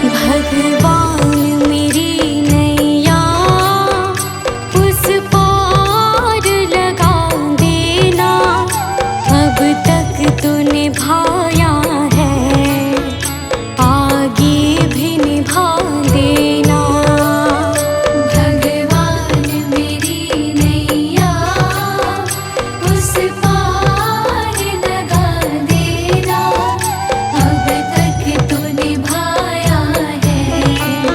भगवान मेरी नैया उस पार लगा देना। अब तक तो निभाया है, आगे भी निभा देना। भगवान मेरी नैया उस पार लगा देना। अब तक तो निभाया है,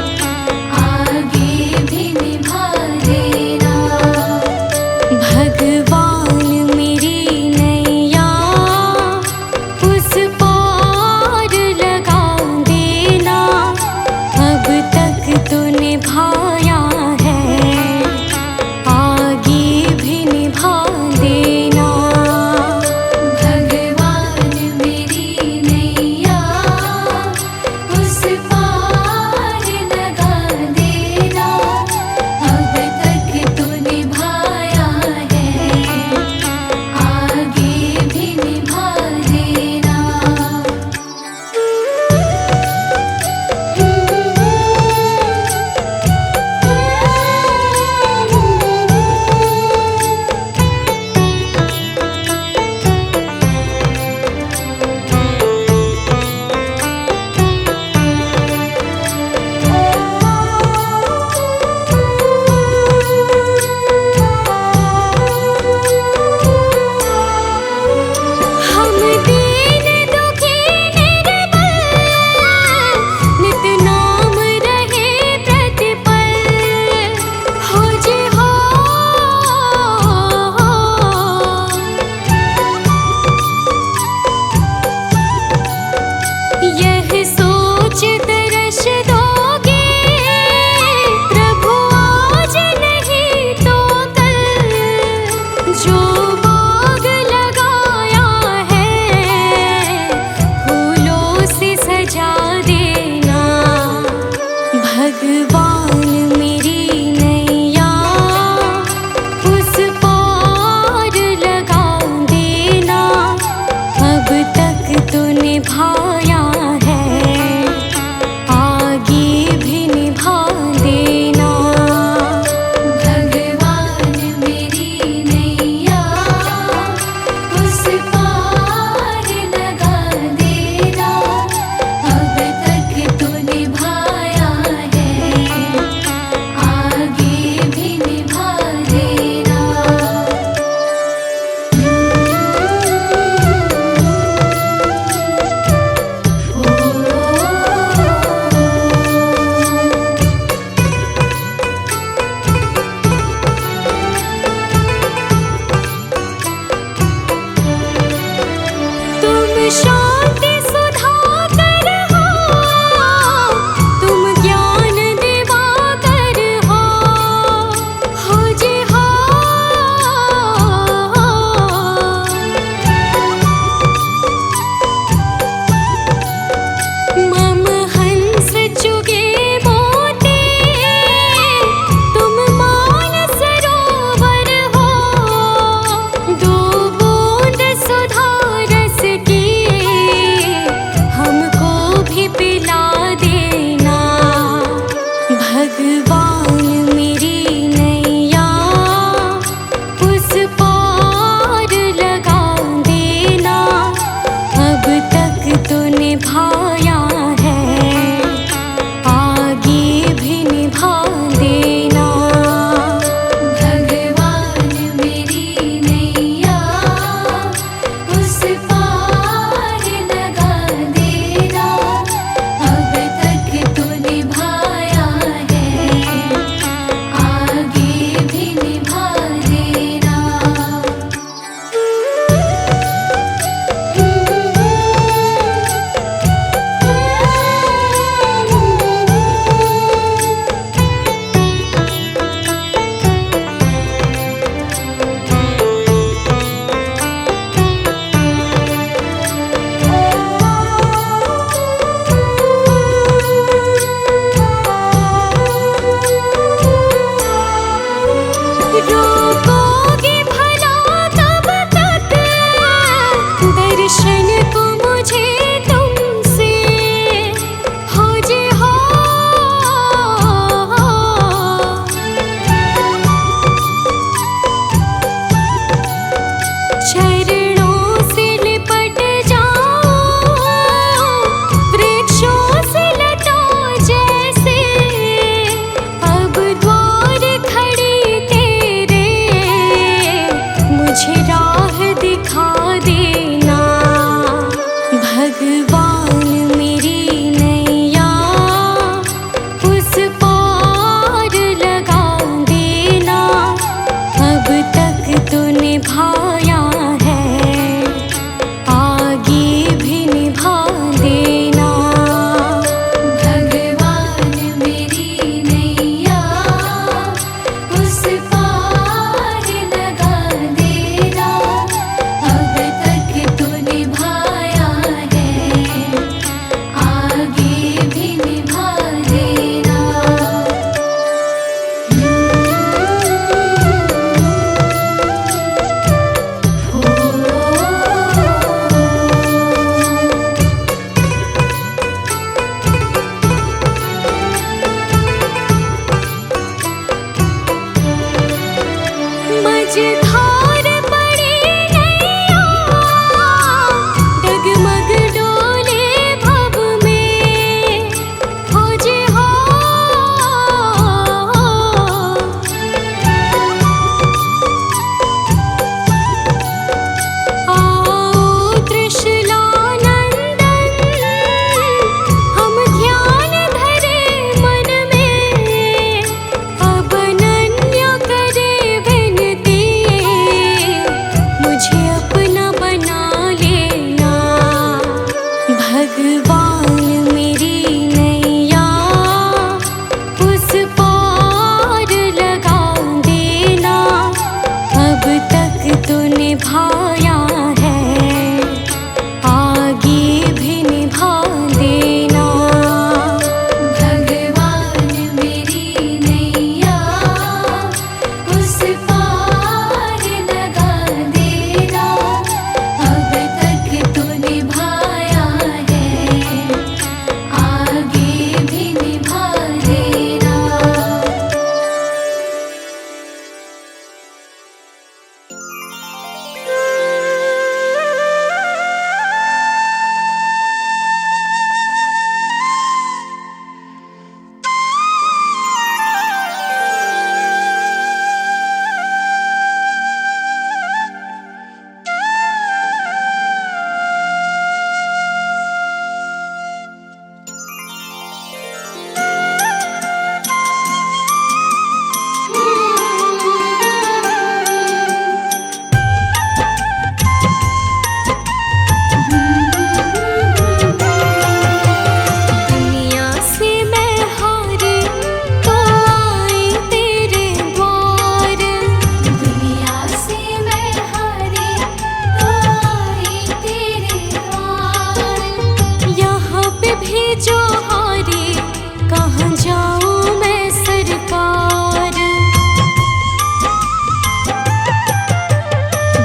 जाऊं मैं सरकार।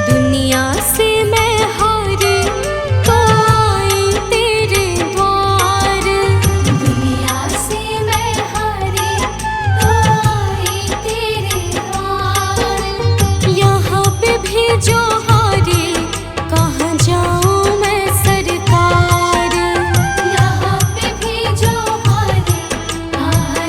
दुनिया से मैं हारी तो आई तेरे द्वार। दुनिया से मैं हारी तो आई तेरे द्वार। यहाँ पे भी जो हारे कहाँ जाऊं मैं सरकार। यहाँ पे भी जो हारे कहाँ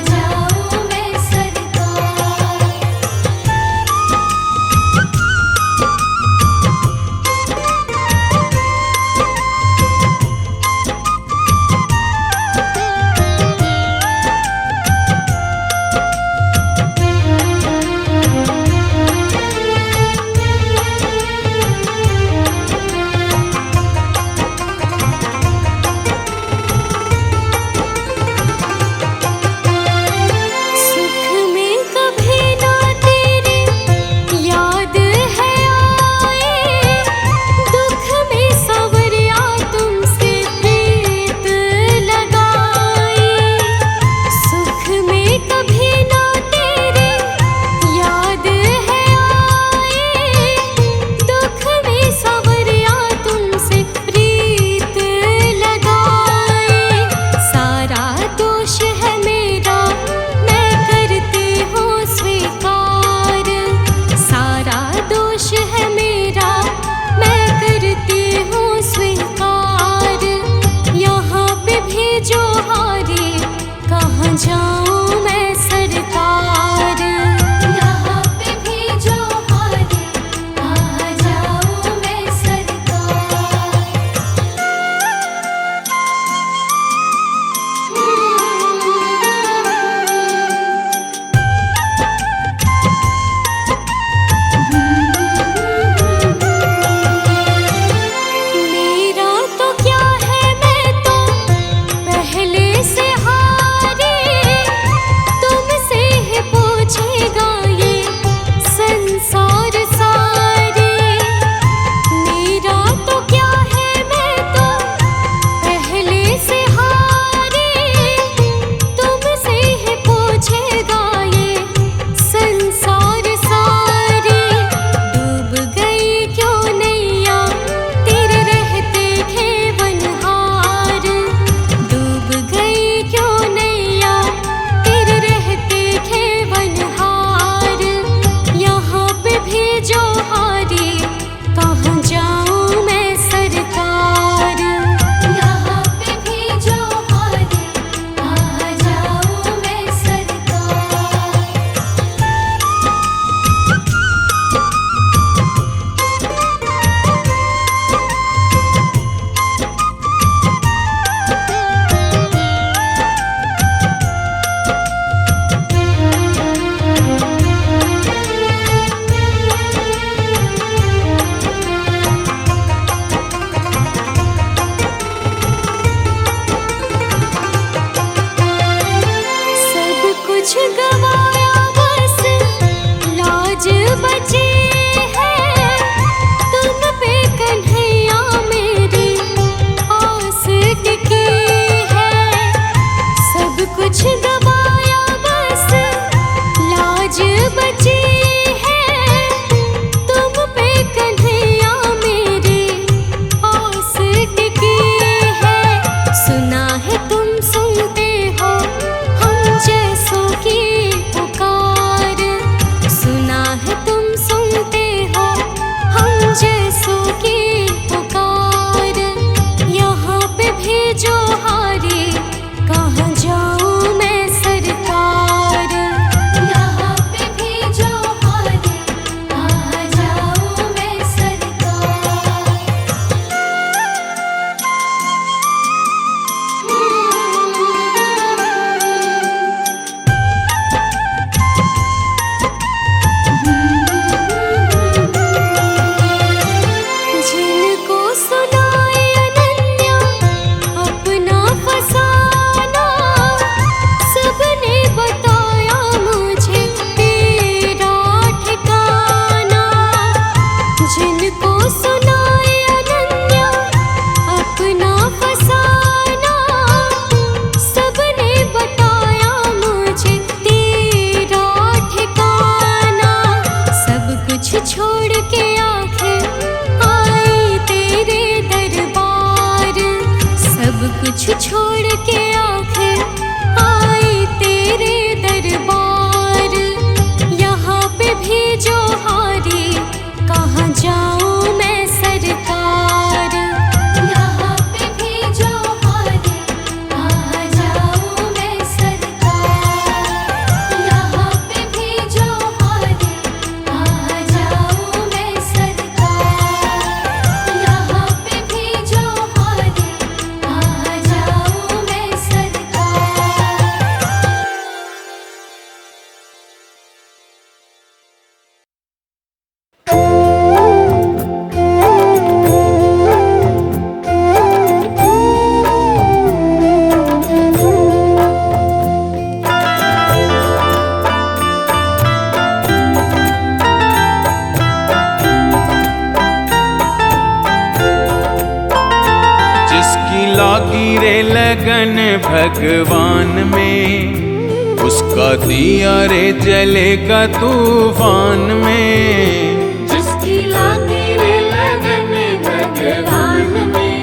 भगवान में, उसका दिया रे जलेगा तूफान में। जिसकी लागी रे लगन भगवान में,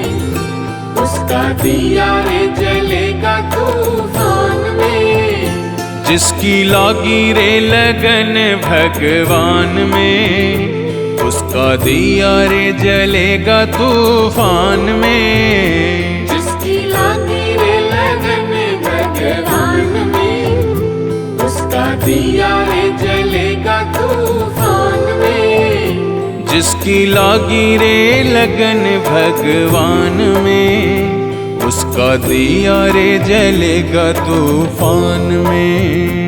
उसका दिया रे जलेगा तूफान में। जिसकी लागी रे लगन भगवान में, उसका दिया रे जलेगा तूफान में। जिसकी लागी रे लगन भगवान में, उसका दिया रे जलेगा तूफान में। जिसकी लागी रे लगन भगवान में, उसका दिया रे जलेगा तूफान में।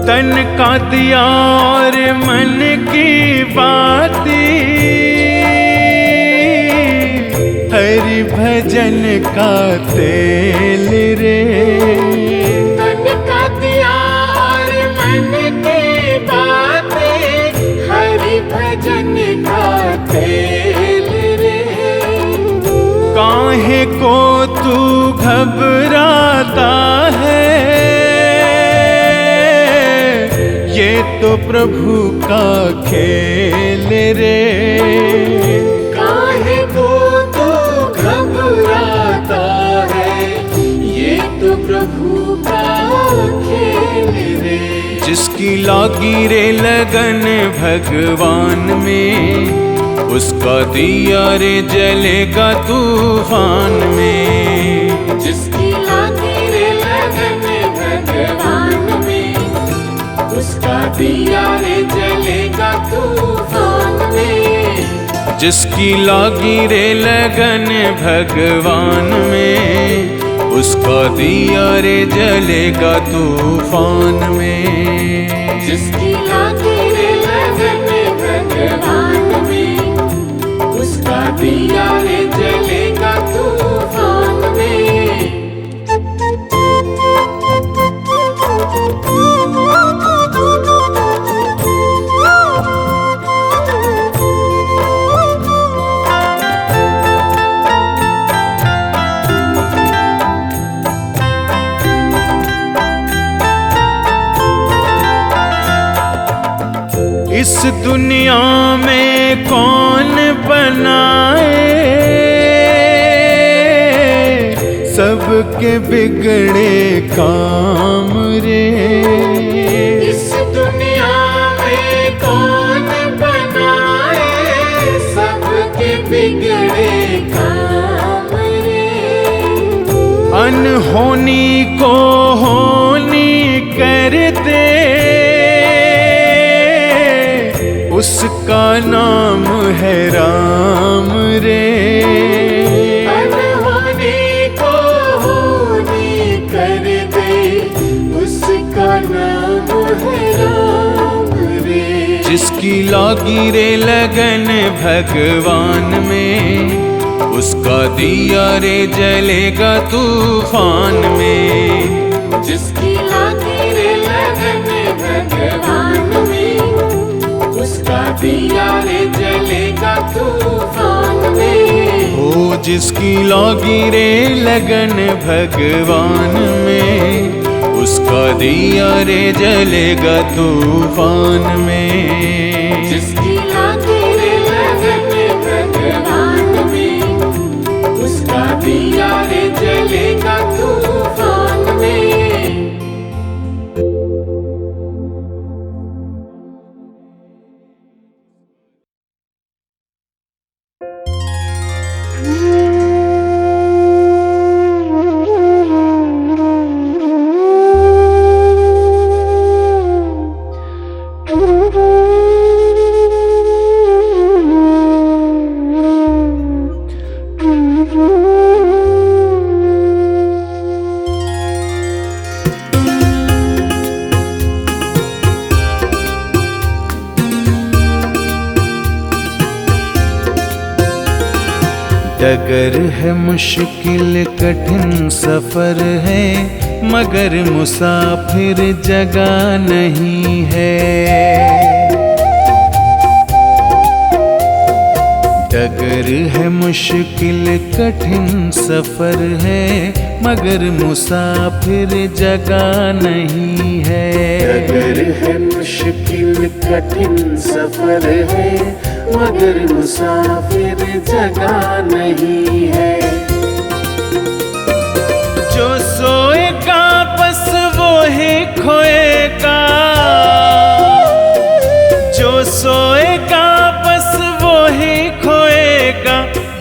तन का दिया और मन की बातें, हरि भजन का तेल रे। तन का दिया और मन की बातें, हरि भजन का तेल रे। काहे को तू घबराता है, ये तो प्रभु का खेल रे। काहे को तू घबराता है, ये तो प्रभु का खेल रे। जिसकी लागी रे लगन भगवान में, उसका दिया रे जलेगा तूफान में। जिसकी लागी रे लगन भगवान में, उसका दिया रे जलेगा तूफान में। जिसकी लागी रे लगन भगवान में, उसका दिया रे जलेगा तूफान में। जिसकी लागी रे लगन भगवान में, उसका दिया रे जलेगा तूफान में। इस दुनिया में कौन बनाए, सबके बिगड़े काम रे। इस दुनिया में कौन बनाए, सबके बिगड़े काम रे। अनहोनी को होनी कर दे, उसका नाम है राम रे। अनहोनी को होनी कर दे, उसका नाम है राम रे। जिसकी लागी रे लगन भगवान में, उसका दिया रे जलेगा तूफान में। जिसकी लागी रे लगन भगवान में, उसका दिया रे जलेगा तूफान में। ओ जिसकी लागी रे लगन भगवान में, उसका दिया रे जलेगा तूफान में। जिसकी लागी रे लगन भगवान में, उसका दिया रे जलेगा तूफान में। डगर है मुश्किल कठिन सफर है, मगर मुसाफिर जगह नहीं है। डगर है मुश्किल कठिन सफर है, मगर मुसाफिर जगह नहीं है। डगर है मुश्किल कठिन सफर है, मगर मुसाफिर जगह नहीं है। जो सोएगा बस वो ही खोएगा, जो सोएगा बस वो ही खोएगा,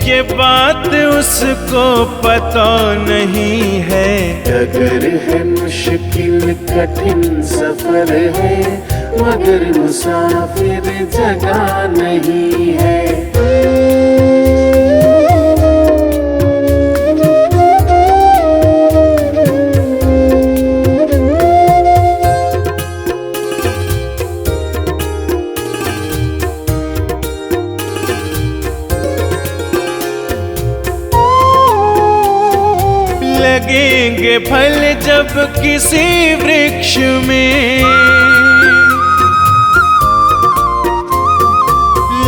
ये बात उसको पता नहीं है। डगर है मुश्किल कठिन सफर है, मगर मुसाफिर जगह नहीं है। लगेंगे फल जब किसी वृक्ष में,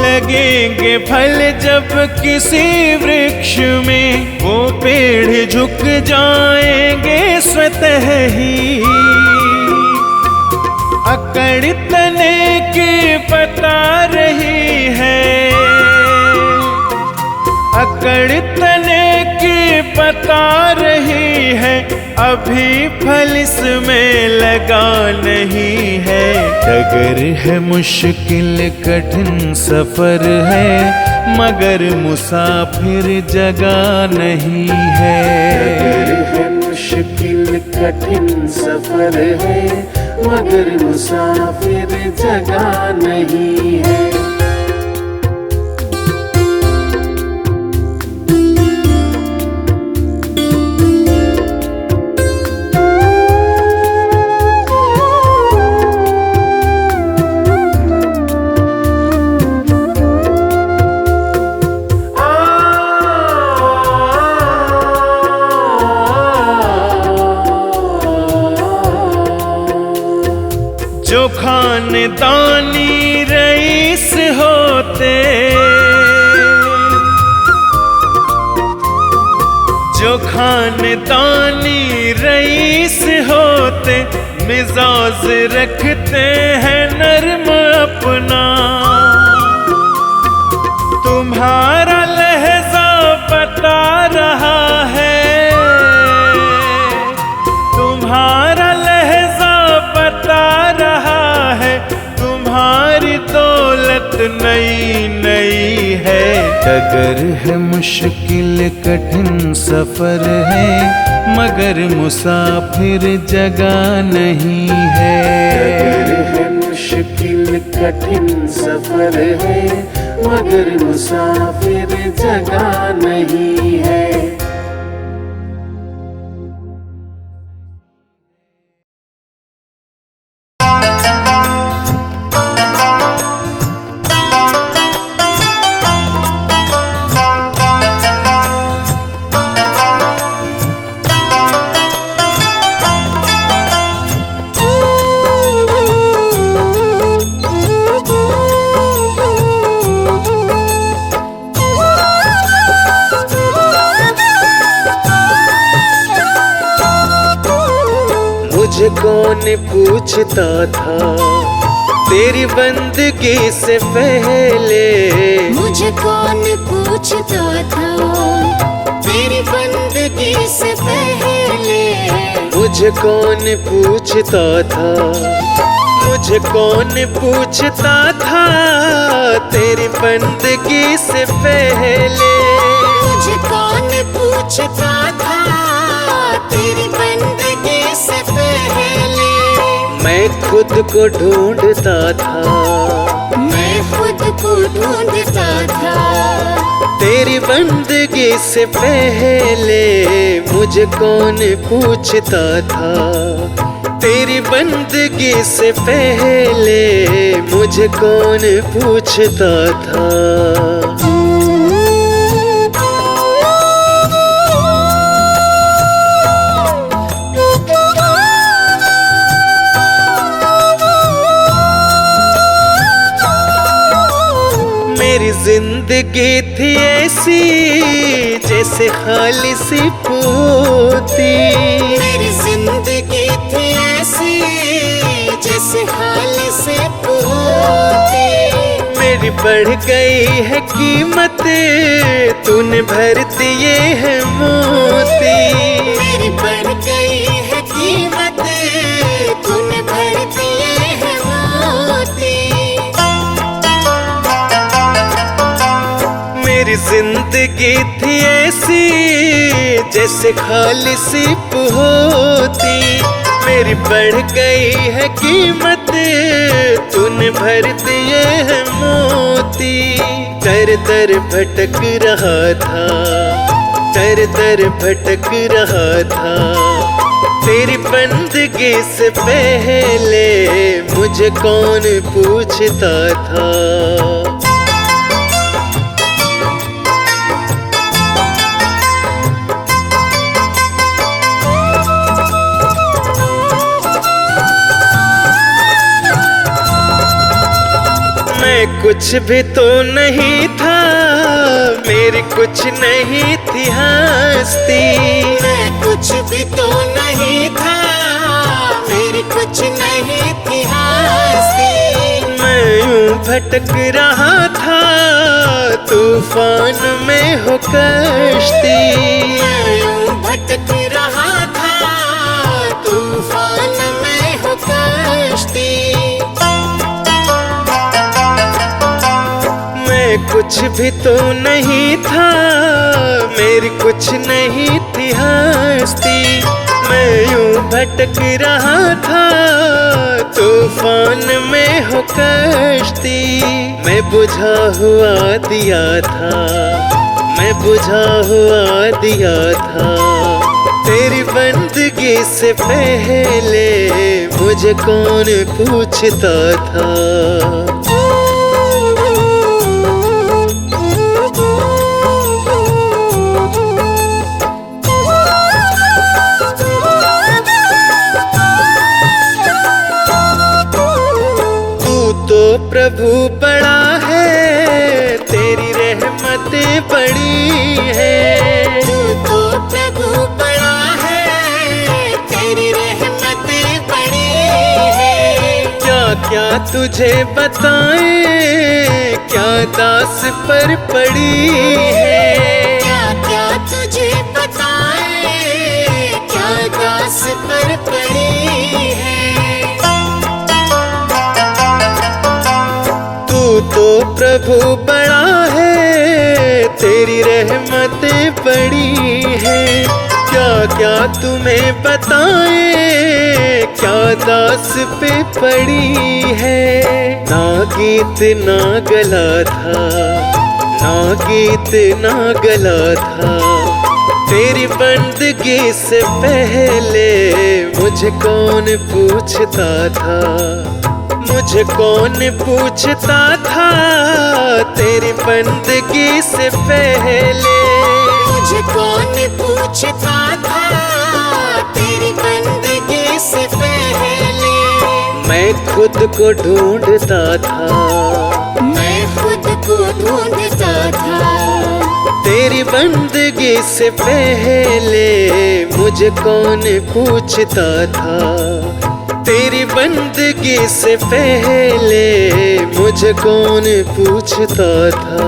लगेंगे फल जब किसी वृक्ष में, वो पेड़ झुक जाएंगे स्वतः ही। अकड़ तने की बता रही है, अकड़ तने की बता रही है, अभी फल इसमें लगा नहीं है। डगर है मुश्किल कठिन सफर है, मगर मुसाफिर जगह नहीं है। डगर है मुश्किल कठिन सफर है, मगर मुसाफिर जगह नहीं है। जो खानदानी रईस होते, जो खानदानी रईस होते, मिजाज रखते हैं नर्म अपना। तुम्हारा लहजा बता रहा है, तुम्हारा लहजा बता रहा है, तुम्हारी दौलत नई नई है। डगर है मुश्किल कठिन सफर है, मगर मुसाफिर जगह नहीं है। डगर है मुश्किल कठिन सफर है, मगर मुसाफिर जगह नहीं है। मुझे कौन पूछता था तेरी बंदगी से पहले, मुझे कौन पूछता था तेरी बंदगी से पहले, मुझे कौन पूछता था, मुझे कौन पूछता था तेरी बंदगी से पहले, मुझे कौन पूछता था तेरी बंदगी से पहले। मैं खुद को ढूंढता था, मैं खुद को ढूंढता था तेरी बंदगी से पहले। मुझे कौन पूछता था तेरी बंदगी से पहले, मुझे कौन पूछता था। जिंदगी थी ऐसी जैसे खालिसी पोती, मेरी जिंदगी थी ऐसी जैसे खालिसी पोती। मेरी बढ़ गई है कीमत, तूने भर दिए है मोती। मेरी बढ़ गई है कीमत, तूने भर दिए है मोती। मेरी जिंदगी थी ऐसी जैसे खालिसी पोती, मेरी बढ़ गई है कीमत, तूने भर दिए है मोती। दर दर भटक रहा था, दर दर भटक रहा था, तेरी बंदगी से पहले मुझे कौन पूछता था। मैं कुछ भी तो नहीं था, मेरी कुछ नहीं थी हस्ती। मैं कुछ भी तो नहीं था, मेरी कुछ नहीं थी हस्ती। मैं यूं भटक रहा था तूफान में हो कश्ती। मैं यूं भटक रहा था तूफान में हो कश्ती। कुछ भी तो नहीं था, मेरी कुछ नहीं थी हस्ती। मैं यूं भटक रहा था तूफान में हो कश्ती। मैं बुझा हुआ दिया था, मैं बुझा हुआ दिया था, तेरी बंदगी से पहले मुझे कौन पूछता था। प्रभु बड़ा है, तेरी रहमतें बड़ी है। तू तो प्रभु बड़ा है, तेरी रहमतें बड़ी है। क्या क्या तुझे बताएं, क्या दास पर पड़ी है। क्या क्या तुझे बताएं, क्या दास पर पड़ी है। तो प्रभु बड़ा है, तेरी रहमतें बड़ी है। क्या क्या तुम्हें बताएं, क्या दास पे पड़ी है। ना गीत ना गला था, ना गीत ना गला था, तेरी बंदगी से पहले मुझे कौन पूछता था। मुझे कौन पूछता था तेरी बंदगी से पहले। मुझे कौन पूछता था तेरी बंदगी से पहले। मैं खुद को ढूंढता था, मैं खुद को ढूंढता था, तेरी बंदगी से पहले मुझे कौन पूछता था। तेरी बंदगी से पहले मुझे कौन पूछता था।